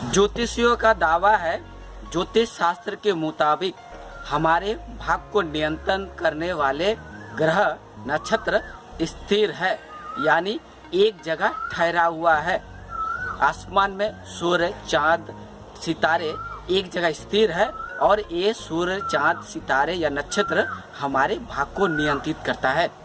ज्योतिषियों का दावा है, ज्योतिष शास्त्र के मुताबिक हमारे भाग्य को नियंत्रण करने वाले ग्रह नक्षत्र स्थिर है, यानी एक जगह ठहरा हुआ है। आसमान में सूर्य चांद सितारे एक जगह स्थिर है और ये सूर्य चांद सितारे या नक्षत्र हमारे भाग्य को नियंत्रित करता है।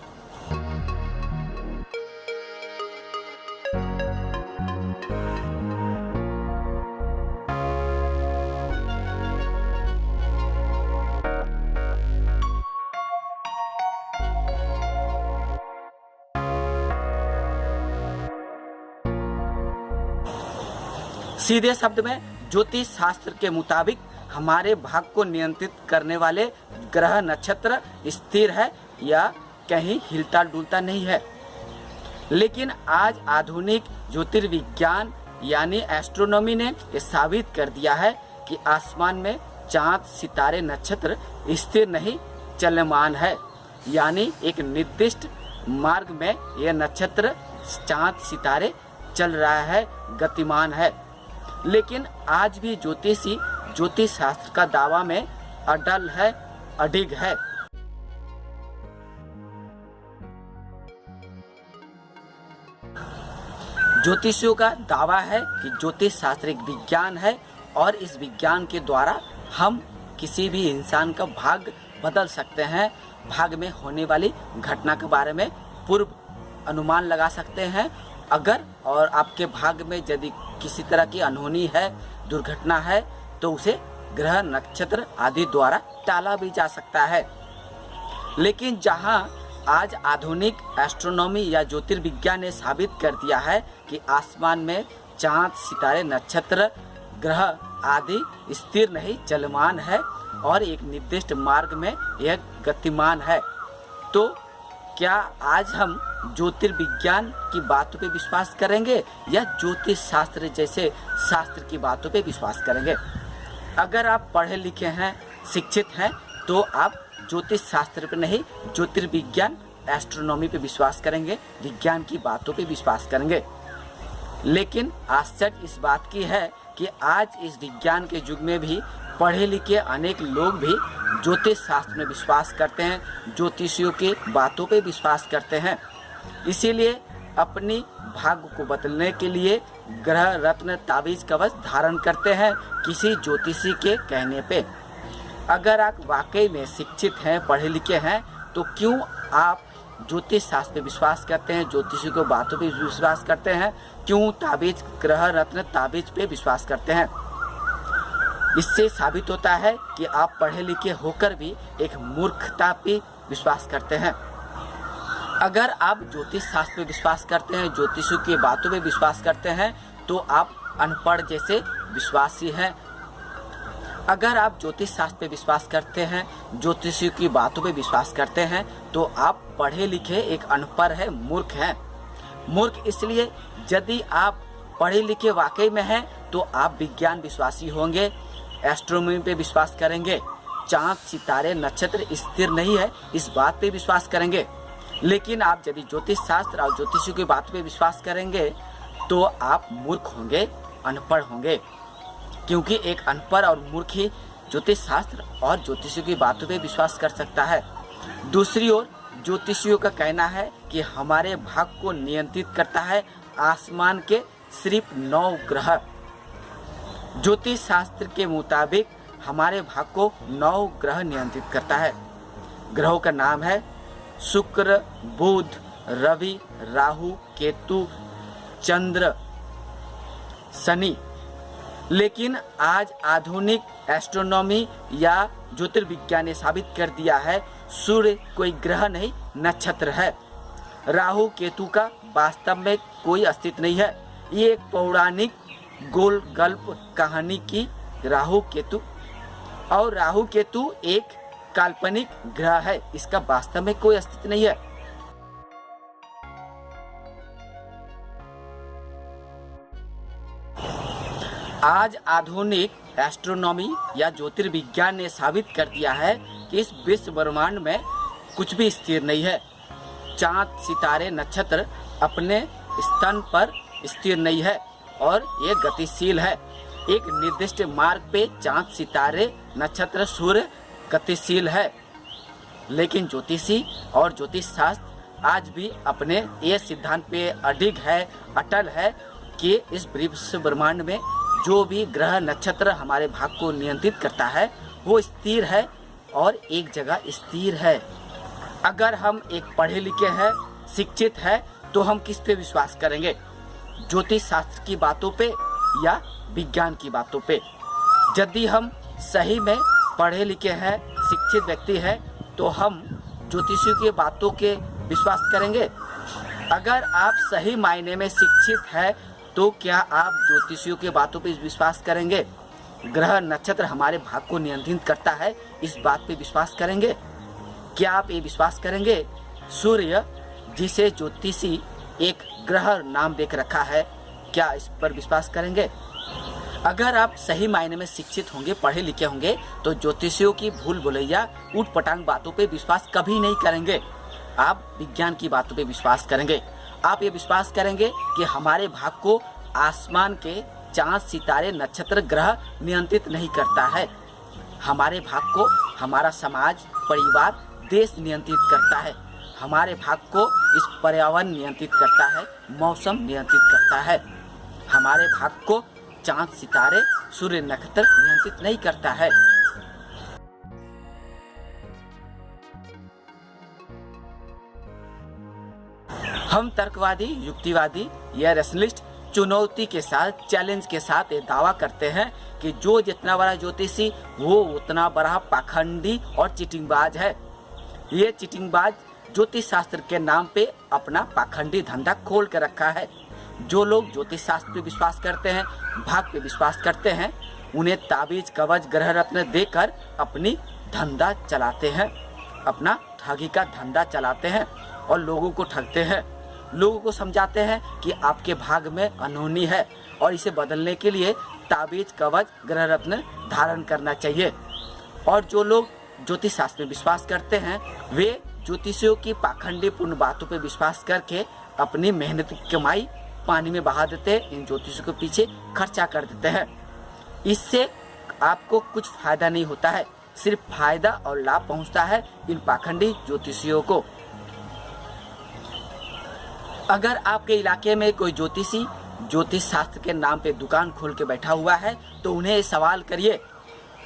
सीधे शब्द में ज्योतिष शास्त्र के मुताबिक हमारे भाग्य को नियंत्रित करने वाले ग्रह नक्षत्र स्थिर है या कहीं हिलता डुलता नहीं है। लेकिन आज आधुनिक ज्योतिर्विज्ञान यानी एस्ट्रोनॉमी ने यह साबित कर दिया है कि आसमान में चांद सितारे नक्षत्र स्थिर नहीं चलमान है, यानी एक निर्दिष्ट मार्ग में यह नक्षत्र चांद सितारे चल रहा है, गतिमान है। लेकिन आज भी ज्योतिषी ज्योतिष शास्त्र का दावा में अडल है, अडिग है। ज्योतिषियों का दावा है कि ज्योतिष शास्त्र एक विज्ञान है और इस विज्ञान के द्वारा हम किसी भी इंसान का भाग्य बदल सकते हैं, भाग्य में होने वाली घटना के बारे में पूर्व अनुमान लगा सकते हैं। अगर और आपके भाग्य में यदि किसी तरह की अनहोनी है, दुर्घटना है, तो उसे ग्रह नक्षत्र आदि द्वारा टाला भी जा सकता है। लेकिन जहां आज आधुनिक एस्ट्रोनॉमी या ज्योतिर्विज्ञान ने साबित कर दिया है कि आसमान में चांद सितारे नक्षत्र ग्रह आदि स्थिर नहीं चलमान है और एक निर्दिष्ट मार्ग में यह गतिमान है, तो क्या आज हम ज्योतिर्विज्ञान की बातों पे विश्वास करेंगे या ज्योतिष शास्त्र जैसे शास्त्र की बातों पे विश्वास करेंगे? अगर आप पढ़े लिखे हैं, शिक्षित हैं, तो आप ज्योतिष शास्त्र पे नहीं, ज्योतिर्विज्ञान एस्ट्रोनॉमी पे विश्वास करेंगे, विज्ञान की बातों पे विश्वास करेंगे। लेकिन आश्चर्य इस बात की है कि आज इस विज्ञान के युग में भी पढ़े लिखे अनेक लोग भी ज्योतिष शास्त्र में विश्वास करते हैं, ज्योतिषियों की बातों पे विश्वास करते हैं। इसीलिए अपनी भाग्य को बदलने के लिए ग्रह रत्न ताबीज कवच धारण करते हैं किसी ज्योतिषी के कहने पे। अगर आप वाकई में शिक्षित हैं, पढ़े लिखे हैं, तो क्यों आप ज्योतिष शास्त्र पे विश्वास करते हैं, ज्योतिषी को बातों पे विश्वास करते हैं? क्यों ताबीज ग्रह रत्न ताबीज पे विश्वास करते हैं? इससे साबित होता है कि आप पढ़े लिखे होकर भी एक मूर्खता पे विश्वास करते हैं। अगर आप ज्योतिष शास्त्र पे विश्वास करते हैं, ज्योतिषियों की बातों पे विश्वास करते हैं, तो आप अनपढ़ जैसे विश्वासी हैं। अगर आप ज्योतिष शास्त्र पे विश्वास करते हैं, ज्योतिषियों की बातों पे विश्वास करते हैं, तो आप पढ़े लिखे एक अनपढ़ है, मूर्ख हैं। मूर्ख इसलिए यदि आप पढ़े लिखे वाकई में हैं, तो आप विज्ञान विश्वासी होंगे, एस्ट्रोनॉमी पे विश्वास करेंगे, चांद सितारे नक्षत्र स्थिर नहीं है इस बात पे विश्वास करेंगे। लेकिन आप यदि ज्योतिष शास्त्र और ज्योतिषियों की बातों पे विश्वास करेंगे, तो आप मूर्ख होंगे, अनपढ़ होंगे, क्योंकि एक अनपढ़ और मूर्ख ही ज्योतिष शास्त्र और ज्योतिषियों की बातों पे विश्वास कर सकता है। दूसरी ओर ज्योतिषियों का कहना है कि हमारे भाग्य को नियंत्रित करता है आसमान के सिर्फ 9 ग्रह। ज्योतिष शास्त्र के मुताबिक हमारे भाग्य को 9 ग्रह नियंत्रित करता है। ग्रहों का नाम है शुक्र, बुध, रवि, राहु, केतु, चंद्र, शनि। लेकिन आज आधुनिक एस्ट्रोनॉमी या ज्योतिर्विज्ञान ने साबित कर दिया है सूर्य कोई ग्रह नहीं, नक्षत्र है। राहु केतु का वास्तव में कोई अस्तित्व नहीं है। ये एक पौराणिक गोल गल्प कहानी की राहु केतु, और राहु केतु एक काल्पनिक ग्रह है, इसका वास्तव में कोई अस्तित्व नहीं है। आज आधुनिक एस्ट्रोनॉमी या ज्योतिर्विज्ञान ने साबित कर दिया है कि इस विश्व ब्रह्मांड में कुछ भी स्थिर नहीं है। चांद सितारे नक्षत्र अपने स्थान पर स्थिर नहीं है और ये गतिशील है। एक निर्दिष्ट मार्ग पे चांद, सितारे, नक्षत्र, सूर्य गतिशील है। लेकिन ज्योतिषी और ज्योतिष शास्त्र आज भी अपने ये सिद्धांत पे अटल है कि इस विश्व ब्रह्मांड में जो भी ग्रह नक्षत्र हमारे भाग को नियंत्रित करता है वो स्थिर है और एक जगह स्थिर है। अगर हम एक पढ़े लिखे हैं, शिक्षित है, तो हम किस पे विश्वास करेंगे? ज्योतिष शास्त्र की बातों पे या विज्ञान की बातों पे? यदि हम सही में पढ़े लिखे हैं, शिक्षित व्यक्ति है, तो हम ज्योतिषियों की बातों के विश्वास करेंगे। अगर आप सही मायने में शिक्षित है तो क्या आप ज्योतिषियों की बातों पे विश्वास करेंगे? ग्रह नक्षत्र हमारे भाग को नियंत्रित करता है, इस बात पे विश्वास करेंगे? क्या आप ये विश्वास करेंगे सूर्य, जिसे ज्योतिषी एक ग्रह नाम देकर रखा है, क्या इस पर विश्वास करेंगे? अगर आप सही मायने में शिक्षित होंगे, पढ़े लिखे होंगे, तो ज्योतिषियों की भूल भुलैया ऊट पटांग बातों पे विश्वास कभी नहीं करेंगे। आप विज्ञान की बातों पे विश्वास करेंगे। आप ये विश्वास करेंगे कि हमारे भाग को आसमान के चांद, सितारे, नक्षत्र, ग्रह नियंत्रित नहीं करता है। हमारे भाग को हमारा समाज, परिवार, देश नियंत्रित करता है। हमारे भाग को इस पर्यावरण नियंत्रित करता है, मौसम नियंत्रित करता है। हमारे भाग को चांद, सितारे, सूर्य, नक्षत्र नियंत्रित नहीं करता है। हम तर्कवादी, युक्तिवादी या रैशनलिस्ट चुनौती के साथ, चैलेंज के साथ ये दावा करते हैं कि जो जितना बड़ा ज्योतिषी वो उतना बड़ा पाखंडी और चीटिंगबाज है। ये चीटिंगबाज ज्योतिष शास्त्र के नाम पे अपना पाखंडी धंधा खोल कर रखा है। जो लोग ज्योतिष शास्त्र पे विश्वास करते हैं, भाग पे विश्वास करते हैं, उन्हें ताबीज, कवच, ग्रह रत्न देकर अपनी धंधा चलाते हैं, अपना ठगी का धंधा चलाते हैं और लोगों को ठगते हैं। लोगों को समझाते हैं कि आपके भाग में अनहोनी है और इसे बदलने के लिए ताबीज, कवच, ग्रह रत्न धारण करना चाहिए। और जो लोग ज्योतिष शास्त्र में विश्वास करते हैं वे ज्योतिषियों की पाखंडीपूर्ण बातों पर विश्वास करके अपनी मेहनत की कमाई पानी में बहा देते हैं, इन ज्योतिषियों के पीछे खर्चा कर देते हैं। इससे आपको कुछ फायदा नहीं होता है, सिर्फ फायदा और लाभ पहुंचता है इन पाखंडी ज्योतिषियों को। अगर आपके इलाके में कोई ज्योतिषी ज्योतिष शास्त्र के नाम पे दुकान खोल के बैठा हुआ है तो उन्हें सवाल करिए,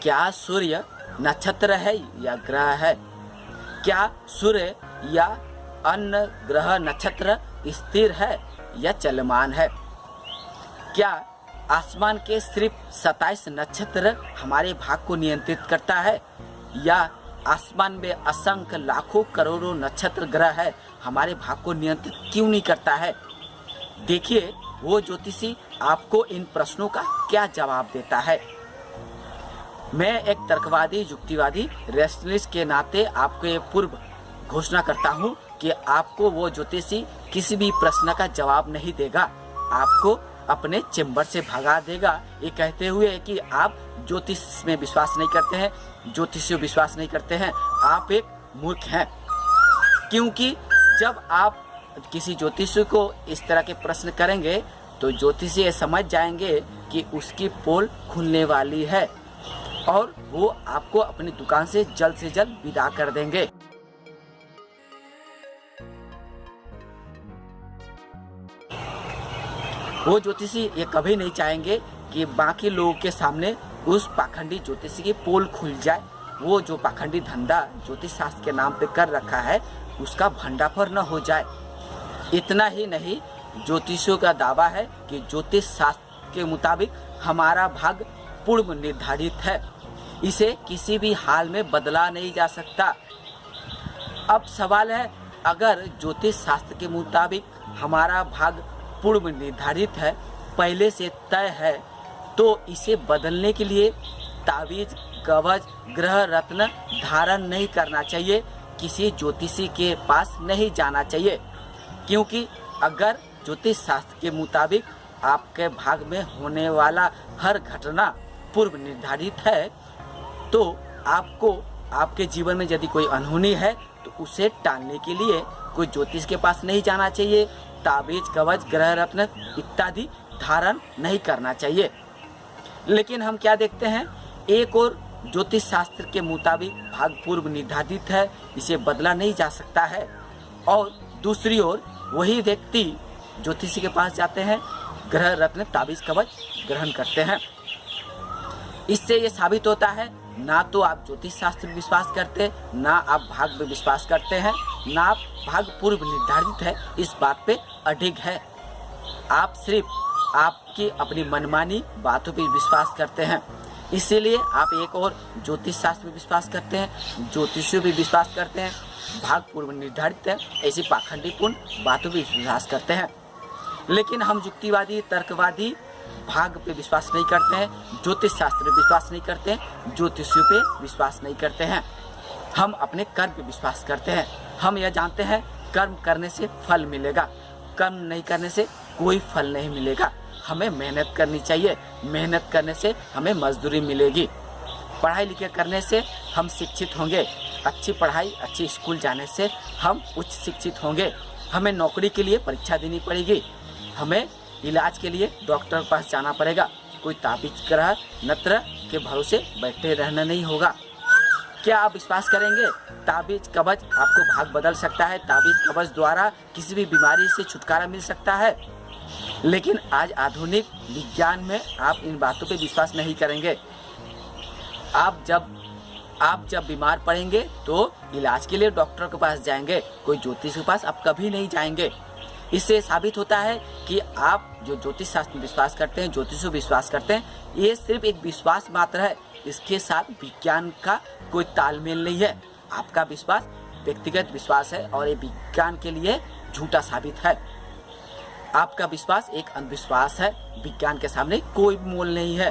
क्या सूर्य नक्षत्र है या ग्रह है? क्या सूर्य या अन्य ग्रह नक्षत्र स्थिर है या चलमान है? क्या आसमान के सिर्फ 27 नक्षत्र हमारे भाग को नियंत्रित करता है या आसमान में असंख्य लाखों करोड़ों नक्षत्र ग्रह है हमारे भाग को नियंत्रित क्यों नहीं करता है? देखिए वो ज्योतिषी आपको इन प्रश्नों का क्या जवाब देता है। मैं एक तर्कवादी, युक्तिवादी, रैशनलिस्ट के नाते आपको ये पूर्व घोषणा करता हूँ कि आपको वो ज्योतिषी किसी भी प्रश्न का जवाब नहीं देगा, आपको अपने चेंबर से भगा देगा, ये कहते हुए कि आप ज्योतिष में विश्वास नहीं करते हैं, ज्योतिषियों विश्वास नहीं करते हैं, आप एक मूर्ख हैं। क्योंकि जब आप किसी ज्योतिषी को इस तरह के प्रश्न करेंगे तो ज्योतिषी ये समझ जाएंगे कि उसकी पोल खुलने वाली है और वो आपको अपनी दुकान से जल्द विदा कर देंगे। वो ज्योतिषी ये कभी नहीं चाहेंगे कि बाकी लोगों के सामने उस पाखंडी ज्योतिषी की पोल खुल जाए। वो जो पाखंडी धंधा ज्योतिष शास्त्र के नाम पे कर रखा है उसका भंडाफोड़ न हो जाए। इतना ही नहीं, ज्योतिषियों का दावा है कि ज्योतिष शास्त्र के मुताबिक हमारा भाग पूर्व निर्धारित है, इसे किसी भी हाल में बदला नहीं जा सकता। अब सवाल है, अगर ज्योतिष शास्त्र के मुताबिक हमारा भाग पूर्व निर्धारित है, पहले से तय है, तो इसे बदलने के लिए ताबीज, कवच, ग्रह रत्न धारण नहीं करना चाहिए, किसी ज्योतिषी के पास नहीं जाना चाहिए। क्योंकि अगर ज्योतिष शास्त्र के मुताबिक आपके भाग में होने वाला हर घटना पूर्व निर्धारित है तो आपको आपके जीवन में यदि कोई अनहोनी है तो उसे टालने के लिए कोई ज्योतिष के पास नहीं जाना चाहिए, ताबीज, कवच, ग्रह रत्न इत्यादि धारण नहीं करना चाहिए। लेकिन हम क्या देखते हैं, एक और ज्योतिष शास्त्र के मुताबिक भाग पूर्व निर्धारित है, इसे बदला नहीं जा सकता है, और दूसरी ओर वही व्यक्ति ज्योतिषी के पास जाते हैं, ग्रह रत्न ताबीज कवच ग्रहण करते हैं। इससे ये साबित होता है ना तो आप ज्योतिष शास्त्र में विश्वास करते, ना आप भाग में विश्वास करते हैं, ना आप भाग पूर्व निर्धारित है इस बात पे अडिग है। आप सिर्फ आपकी अपनी मनमानी बातों पर विश्वास करते हैं। इसीलिए आप एक और ज्योतिष शास्त्र में विश्वास करते हैं, ज्योतिषियों भी विश्वास करते हैं, भाग पूर्व निर्धारित है ऐसी पाखंडीपूर्ण बातों पर विश्वास करते हैं। लेकिन हम युक्तिवादी तर्कवादी भाग पे विश्वास नहीं करते हैं, ज्योतिष शास्त्र पे विश्वास नहीं करते हैं, ज्योतिषियों पे विश्वास नहीं करते हैं। हम अपने कर्म पे विश्वास करते हैं। हम यह जानते हैं कर्म करने से फल मिलेगा, कर्म नहीं करने से कोई फल नहीं मिलेगा। हमें मेहनत करनी चाहिए, मेहनत करने से हमें मजदूरी मिलेगी। पढ़ाई लिखाई करने से हम शिक्षित होंगे, अच्छी पढ़ाई अच्छी स्कूल जाने से हम उच्च शिक्षित होंगे। हमें नौकरी के लिए परीक्षा देनी पड़ेगी, हमें इलाज के लिए डॉक्टर के पास जाना पड़ेगा। कोई ताबीज ग्रह नत्र के भरोसे बैठे रहना नहीं होगा। क्या आप विश्वास करेंगे ताबीज कवच आपको भाग बदल सकता है, ताबीज कवच द्वारा किसी भी बीमारी से छुटकारा मिल सकता है? लेकिन आज आधुनिक विज्ञान में आप इन बातों पे विश्वास नहीं करेंगे। आप जब बीमार पड़ेंगे तो इलाज के लिए डॉक्टर के पास जाएंगे, कोई ज्योतिष के पास आप कभी नहीं जाएंगे। इससे साबित होता है कि आप जो ज्योतिष शास्त्र में विश्वास करते हैं, ज्योतिषों विश्वास करते हैं, ये सिर्फ एक विश्वास मात्र है, इसके साथ विज्ञान का कोई तालमेल नहीं है। आपका विश्वास व्यक्तिगत विश्वास है और ये विज्ञान के लिए झूठा साबित है। आपका विश्वास एक अंधविश्वास है, विज्ञान के सामने कोई मोल नहीं है।